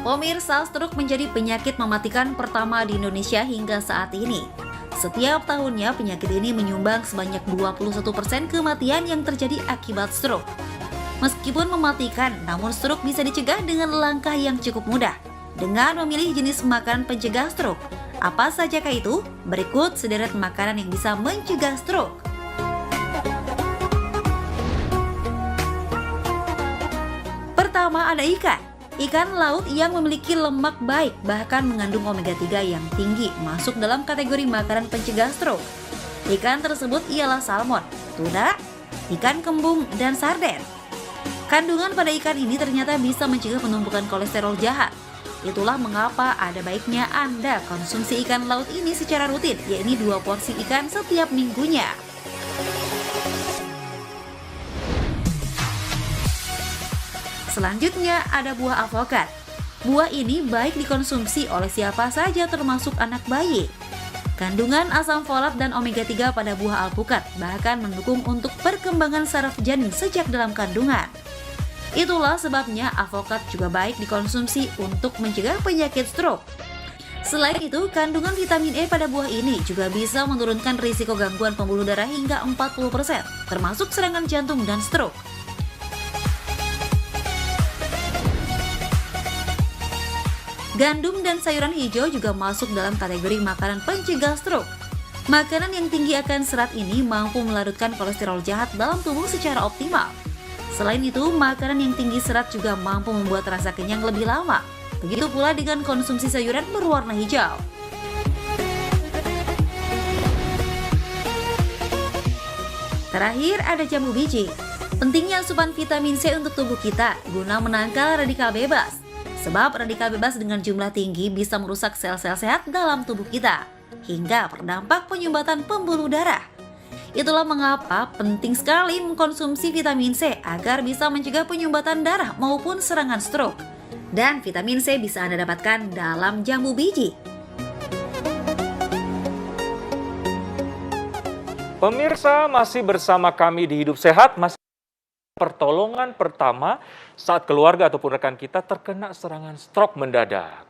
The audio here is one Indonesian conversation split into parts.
Pemirsa, stroke menjadi penyakit mematikan pertama di Indonesia hingga saat ini. Setiap tahunnya penyakit ini menyumbang sebanyak 21% kematian yang terjadi akibat stroke. Meskipun mematikan, namun stroke bisa dicegah dengan langkah yang cukup mudah, dengan memilih jenis makanan pencegah stroke. Apa sajakah itu? Berikut sederet makanan yang bisa mencegah stroke. Pertama ada ikan. Ikan laut yang memiliki lemak baik bahkan mengandung omega 3 yang tinggi masuk dalam kategori makanan pencegah stroke. Ikan tersebut ialah salmon, tuna, ikan kembung, dan sarden. Kandungan pada ikan ini ternyata bisa mencegah penumpukan kolesterol jahat. Itulah mengapa ada baiknya Anda konsumsi ikan laut ini secara rutin, yakni 2 porsi ikan setiap minggunya. Selanjutnya ada buah alpukat. Buah ini baik dikonsumsi oleh siapa saja termasuk anak bayi. Kandungan asam folat dan omega 3 pada buah alpukat bahkan mendukung untuk perkembangan saraf janin sejak dalam kandungan. Itulah sebabnya alpukat juga baik dikonsumsi untuk mencegah penyakit stroke. Selain itu, kandungan vitamin E pada buah ini juga bisa menurunkan risiko gangguan pembuluh darah hingga 40%, termasuk serangan jantung dan stroke. Gandum dan sayuran hijau juga masuk dalam kategori makanan pencegah stroke. Makanan yang tinggi akan serat ini mampu melarutkan kolesterol jahat dalam tubuh secara optimal. Selain itu, makanan yang tinggi serat juga mampu membuat rasa kenyang lebih lama. Begitu pula dengan konsumsi sayuran berwarna hijau. Terakhir ada jambu biji. Pentingnya asupan vitamin C untuk tubuh kita guna menangkal radikal bebas. Sebab radikal bebas dengan jumlah tinggi bisa merusak sel-sel sehat dalam tubuh kita, hingga berdampak penyumbatan pembuluh darah. Itulah mengapa penting sekali mengkonsumsi vitamin C agar bisa mencegah penyumbatan darah maupun serangan stroke. Dan vitamin C bisa Anda dapatkan dalam jambu biji. Pemirsa, masih bersama kami di Hidup Sehat, masih pertolongan pertama saat keluarga ataupun rekan kita terkena serangan stroke mendadak.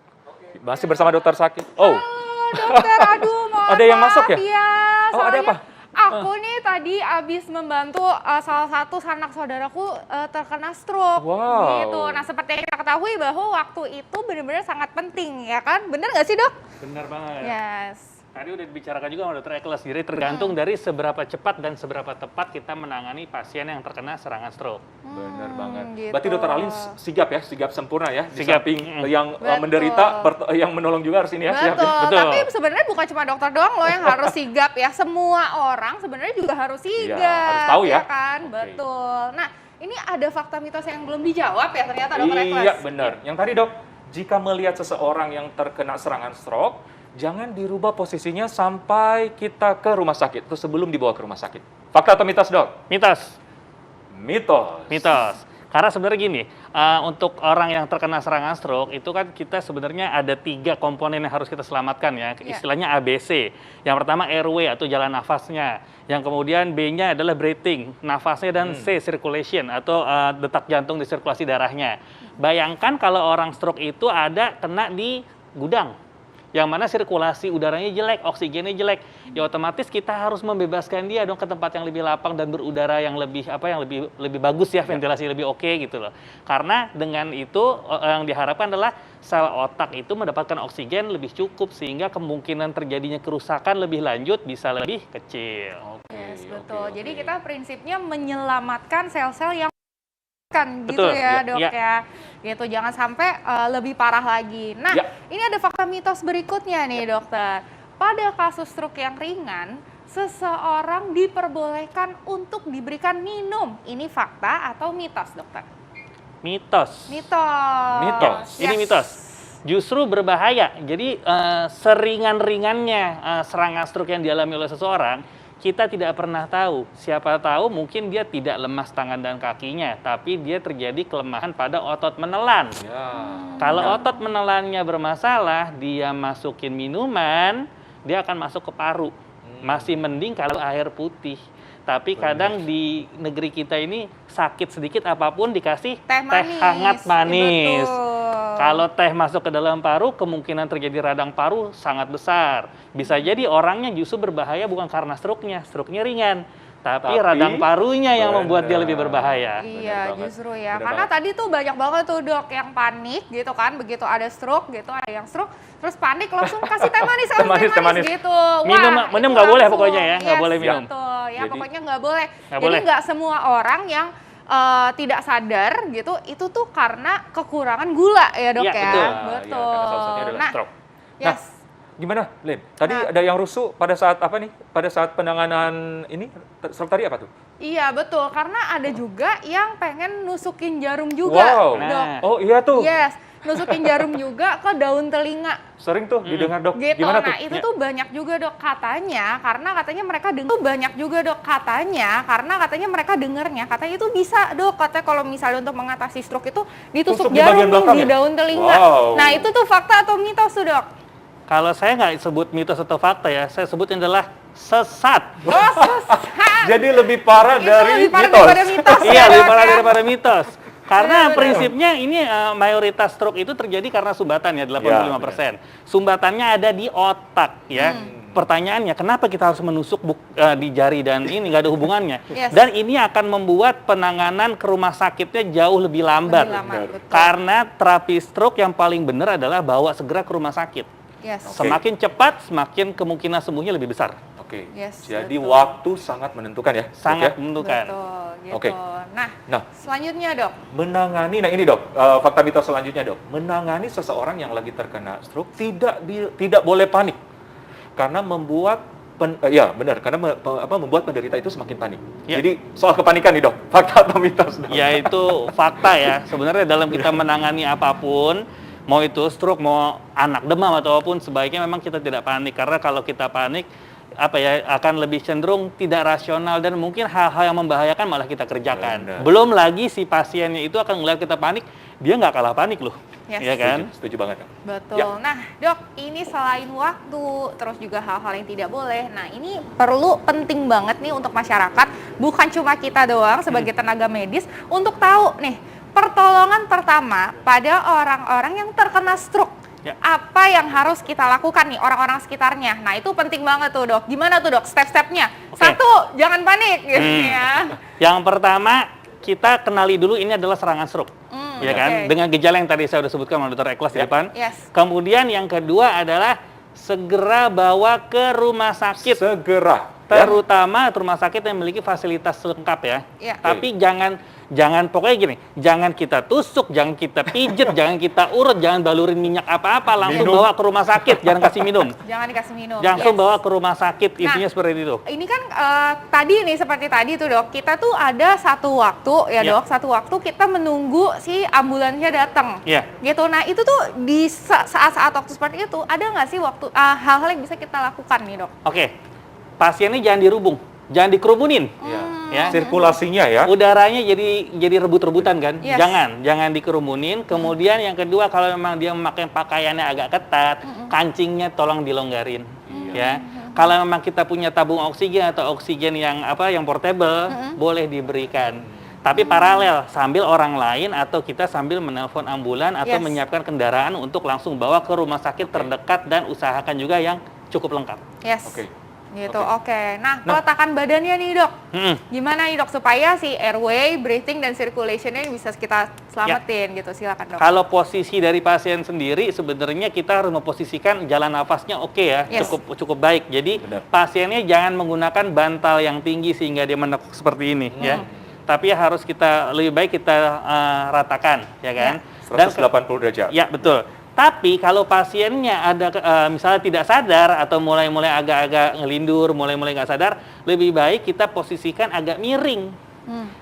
Masih bersama Dokter Sakit. Oh, halo dokter, aduh mohon ada yang masuk ya? Iya, oh, ada apa? Aku nih tadi abis membantu salah satu sanak saudaraku terkena stroke. Wow. Gitu. Nah seperti yang kita ketahui bahwa waktu itu benar-benar sangat penting, ya kan? Bener nggak sih dok? Benar banget. Yes. Tadi udah dibicarakan juga sama Dokter Eklas, jadi tergantung dari seberapa cepat dan seberapa tepat kita menangani pasien yang terkena serangan stroke. Benar banget. Gitu. Berarti Dokter Alin sigap ya, sigap sempurna ya. Di Sigap. samping yang menderita, yang menolong juga harus ini ya. Siap, ya. Betul. Tapi sebenarnya bukan cuma dokter doang loh yang harus sigap ya. Semua orang sebenarnya juga harus sigap. Iya, harus tahu ya. Kan? Oke. Betul. Nah, ini ada fakta mitos yang belum dijawab ya ternyata Dokter Eklas. Iya, benar. Yang tadi dok, jika melihat seseorang yang terkena serangan stroke, jangan dirubah posisinya sampai kita ke rumah sakit atau sebelum dibawa ke rumah sakit. Fakta atau mitos, dok? Mitos. Mitos. Mitos. Karena sebenarnya gini, untuk orang yang terkena serangan stroke itu kan kita sebenarnya ada 3 komponen yang harus kita selamatkan ya. Istilahnya ABC. Yang pertama airway atau jalan nafasnya. Yang kemudian B-nya adalah breathing, nafasnya, dan C circulation atau detak jantung di sirkulasi darahnya. Bayangkan kalau orang stroke itu ada kena di gudang, yang mana sirkulasi udaranya jelek, oksigennya jelek, ya otomatis kita harus membebaskan dia dong ke tempat yang lebih lapang dan berudara yang lebih lebih bagus ya, ventilasi lebih oke gitu loh. Karena dengan itu yang diharapkan adalah sel otak itu mendapatkan oksigen lebih cukup sehingga kemungkinan terjadinya kerusakan lebih lanjut bisa lebih kecil. Yes, betul. Jadi kita prinsipnya menyelamatkan sel-sel yang kan gitu Betul, ya dok ya. ya, gitu jangan sampai lebih parah lagi. Nah ini ada fakta mitos berikutnya nih dokter. Pada kasus stroke yang ringan, seseorang diperbolehkan untuk diberikan minum. Ini fakta atau mitos dokter? Mitos. Mitos. Ini mitos. Justru berbahaya. Jadi seringan-ringannya serangan stroke yang dialami oleh seseorang, kita tidak pernah tahu. Siapa tahu mungkin dia tidak lemas tangan dan kakinya, tapi dia terjadi kelemahan pada otot menelan. Ya. Kalau otot menelannya bermasalah, dia masukin minuman, dia akan masuk ke paru. Masih mending kalau air putih. Tapi kadang di negeri kita ini sakit sedikit apapun dikasih Teh manis. hangat manis. Betul. Kalau teh masuk ke dalam paru, kemungkinan terjadi radang paru sangat besar. Bisa jadi orangnya justru berbahaya bukan karena stroke-nya ringan. Tapi radang parunya yang membuat dia lebih berbahaya. Iya, justru ya. Bener Karena banget. tadi tuh banyak banget tuh dok yang panik gitu kan, begitu ada stroke gitu, ada yang stroke, terus panik langsung kasih teh manis, Teh manis. gitu. Minum itu nggak boleh langsung. pokoknya ya, nggak Yes, boleh minum. Betul, ya Jadi- pokoknya nggak boleh. Nggak Jadi boleh. nggak semua orang yang tidak sadar gitu, itu tuh karena kekurangan gula ya dok Iya, ya. betul. Karena salah satunya adalah Nah, stroke. yes. Gimana, Lin? Tadi Nah. ada yang rusuh pada saat apa nih? Pada saat penanganan ini, stroke tadi apa tuh? Iya betul, karena ada juga yang pengen nusukin jarum juga, Wow. dok. Nah. Oh iya tuh, Yes, nusukin jarum juga ke daun telinga. sering tuh didengar dok. Gitu. Gimana tuh? Nah, itu tuh banyak juga dok katanya, karena katanya mereka dengar. Banyak juga dok katanya, karena katanya mereka dengarnya, katanya itu bisa dok, katanya kalau misalnya untuk mengatasi stroke itu ditusuk Tusuk di bagian jarum belakang di ya? daun telinga. Wow. Nah, itu tuh fakta atau mitos tuh dok? Kalau saya nggak sebut mitos atau fakta ya, saya sebutnya adalah sesat. Oh, sesat. Jadi lebih parah Itu dari lebih parah mitos. daripada mitos. Iya, ya, lebih Dok, parah ya? daripada mitos. Karena Benar-benar. prinsipnya ini mayoritas stroke itu terjadi karena sumbatan ya, 85%. Sumbatannya ada di otak ya. Pertanyaannya, kenapa kita harus menusuk di jari dan ini nggak ada hubungannya. Yes. Dan ini akan membuat penanganan ke rumah sakitnya jauh lebih lambat. Lebih lama, betul. Karena terapi stroke yang paling benar adalah bawa segera ke rumah sakit. Yes. Semakin cepat, semakin kemungkinan sembuhnya lebih besar. Oke. Yes, Jadi betul. waktu sangat menentukan ya. Dok, Sangat ya? menentukan. Betul, gitu. Oke. Nah, Selanjutnya dok. menangani, nah ini dok, fakta mitos selanjutnya dok, menangani seseorang yang lagi terkena stroke tidak boleh panik karena membuat membuat penderita itu semakin panik. Ya. Jadi soal kepanikan nih dok, fakta atau mitos dok? Ya itu fakta ya. Sebenarnya dalam kita menangani apapun, mau itu stroke, mau anak demam atau apapun, sebaiknya memang kita tidak panik. Karena kalau kita panik, akan lebih cenderung tidak rasional dan mungkin hal-hal yang membahayakan malah kita kerjakan. Benar. Belum lagi si pasiennya itu akan melihat kita panik, dia nggak kalah panik loh. Yes. Ya kan? Setuju banget dok. Betul. Ya. Nah, dok, ini selain waktu, terus juga hal-hal yang tidak boleh. Nah, ini penting banget nih untuk masyarakat, bukan cuma kita doang sebagai tenaga medis, untuk tahu nih, pertolongan pertama pada orang-orang yang terkena stroke. Ya. Apa yang harus kita lakukan nih, orang-orang sekitarnya. Nah, itu penting banget tuh, dok. Gimana tuh, dok, step-stepnya? Oke. 1, jangan panik, gitu ya. Yang pertama, kita kenali dulu ini adalah serangan stroke. Ya kan? oke. Dengan gejala yang tadi saya sudah sebutkan sama Dr. Eklas di Ya. depan. Yes. Kemudian yang kedua adalah segera bawa ke rumah sakit. Segera. Terutama rumah sakit yang memiliki fasilitas lengkap ya. Iya. Tapi jangan pokoknya gini, jangan kita tusuk, jangan kita pijet, jangan kita urut, jangan balurin minyak apa-apa, langsung Minum. bawa ke rumah sakit, jangan kasih minum. Jangan dikasih minum. Langsung Yes. bawa ke rumah sakit, intinya seperti itu. Ini kan tadi nih seperti tadi tuh dok, kita tuh ada satu waktu ya Ya. dok, satu waktu kita menunggu si ambulansnya datang. Iya. Gitu. Nah itu tuh di saat-saat waktu seperti itu ada nggak sih waktu hal-hal yang bisa kita lakukan nih dok? Oke, pasiennya jangan dirubung, jangan dikerumunin. Ya. Ya. Sirkulasinya ya. Udaranya jadi rebut-rebutan kan? Yes. Jangan dikerumunin. Kemudian yang kedua, kalau memang dia memakai pakaiannya agak ketat, kancingnya tolong dilonggarin. Ya. Kalau memang kita punya tabung oksigen atau oksigen yang portable, boleh diberikan. Tapi paralel sambil orang lain atau kita sambil menelpon ambulan atau Yes. menyiapkan kendaraan untuk langsung bawa ke rumah sakit terdekat dan usahakan juga yang cukup lengkap. Yes. Oke. Gitu. Oke. Oke. Nah peletakan badannya nih dok, Mm-mm. gimana nih dok supaya si airway, breathing dan circulationnya bisa kita selamatin gitu? Silakan dok. Kalau posisi dari pasien sendiri, sebenarnya kita harus memposisikan jalan nafasnya oke ya, Yes. cukup baik. Jadi Benar. pasiennya jangan menggunakan bantal yang tinggi sehingga dia menekuk seperti ini ya. Tapi harus lebih baik kita ratakan, ya kan? 180 derajat. Ya betul. Tapi kalau pasiennya ada misalnya tidak sadar atau mulai-mulai agak-agak ngelindur, mulai-mulai nggak sadar, lebih baik kita posisikan agak miring.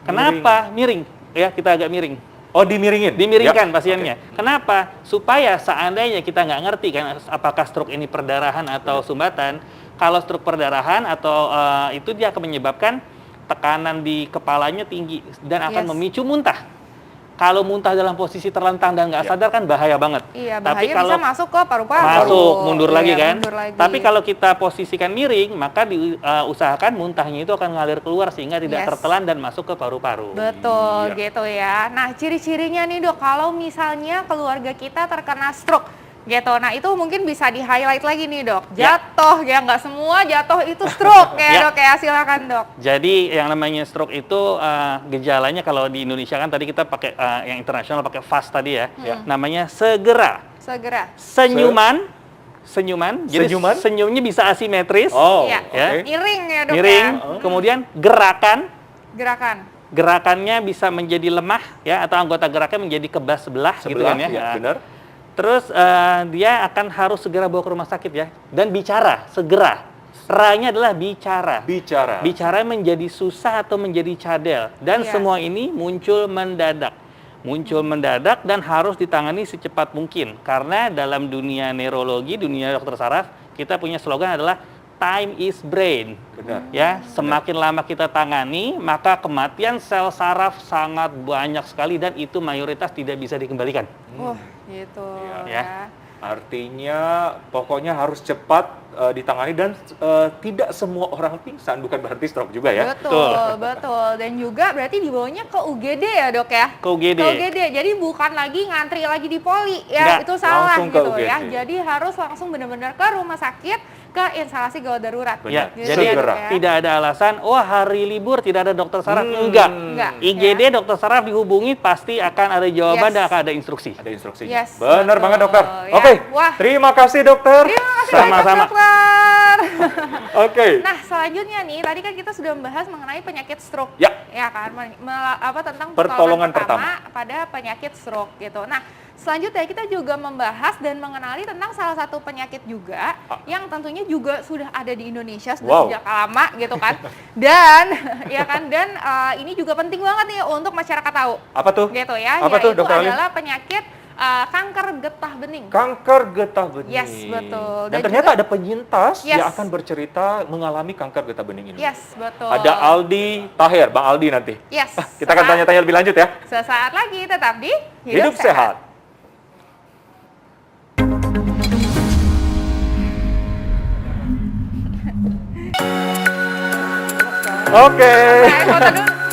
Kenapa miring? Ya kita agak miring. Oh, dimiringin? Dimiringkan Ya. pasiennya. Kenapa? Supaya seandainya kita nggak ngerti kan apakah stroke ini perdarahan atau sumbatan. Kalau stroke perdarahan atau itu dia akan menyebabkan tekanan di kepalanya tinggi dan akan Yes. memicu muntah. kalau muntah dalam posisi terlentang dan nggak sadar kan bahaya banget. Iya, Tapi bahaya kalau bisa masuk ke paru-paru. masuk, mundur Iya, lagi kan. mundur lagi. Tapi kalau kita posisikan miring, maka diusahakan muntahnya itu akan ngalir keluar sehingga tidak Yes. tertelan dan masuk ke paru-paru. Betul, Iya. gitu ya. Nah, ciri-cirinya nih dok, kalau misalnya keluarga kita terkena stroke, gitu. Nah, itu mungkin bisa di-highlight lagi nih dok. Ya. Jatuh, ya nggak semua jatuh itu stroke ya Ya. dok ya. Silakan dok. Jadi yang namanya stroke itu gejalanya kalau di Indonesia kan tadi kita pakai yang internasional pakai FAST tadi ya. Ya. Namanya segera, Segera. senyuman. Jadi Senyuman? senyumnya bisa asimetris. Oh, Iya. oke. Miring ya dok Miring, ya. kemudian gerakan, Gerakannya bisa menjadi lemah ya atau anggota geraknya menjadi kebas sebelah gitu Sebelah, kan ya. ya, Nah, benar. Terus dia akan harus segera bawa ke rumah sakit ya dan bicara segera. Ra-nya adalah bicara. Bicara. Bicara menjadi susah atau menjadi cadel dan Iya. semua ini muncul mendadak. Muncul mendadak dan harus ditangani secepat mungkin karena dalam dunia neurologi, dunia dokter saraf, kita punya slogan adalah time is brain. Benar. Ya, semakin lama kita tangani, maka kematian sel saraf sangat banyak sekali dan itu mayoritas tidak bisa dikembalikan. gitu Iya. ya. Artinya pokoknya harus cepat ditangani dan tidak semua orang pingsan, bukan berarti stroke juga ya. Betul. Dan juga berarti dibawanya ke UGD ya dok ya? Ke UGD. Ke UGD, jadi bukan lagi ngantri lagi di poli Nggak, ya, itu salah langsung ke gitu ya. UGD. Jadi harus langsung benar-benar ke rumah sakit, ke instalasi gawat darurat. Benar. Ya, Gitu jadi ya, dok segera. ya. tidak ada alasan, hari libur tidak ada dokter saraf. Enggak, IGD ya. dokter saraf dihubungi pasti akan ada jawaban Yes. dan akan ada instruksi. Ada instruksinya. Yes, Benar betul. banget dokter. Ya. Oke, Wah. terima kasih dokter. Terima kasih Sama-sama. banyak dokter. Oke. Nah, selanjutnya nih, tadi kan kita sudah membahas mengenai penyakit stroke. Ya. Ya kan, tentang Pertolongan pertama pada penyakit stroke gitu. Nah, selanjutnya kita juga membahas dan mengenali tentang salah satu penyakit juga yang tentunya juga sudah ada di Indonesia sudah Wow. sejak lama gitu kan. Dan ya kan ini juga penting banget nih untuk masyarakat tahu. Apa tuh? Gitu ya. Apa tuh, Yaitu Dokter Ali? adalah penyakit kanker getah bening. Kanker getah bening. Yes, betul. Dan Dan ternyata juga- ada penyintas Yes. yang akan bercerita mengalami kanker getah bening ini. Yes, betul. Ada Aldi Tahir, Bang Aldi nanti. Yes. Kita akan tanya-tanya lebih lanjut ya. Sesaat lagi tetap di Hidup sehat. Oke. Saya foto dulu.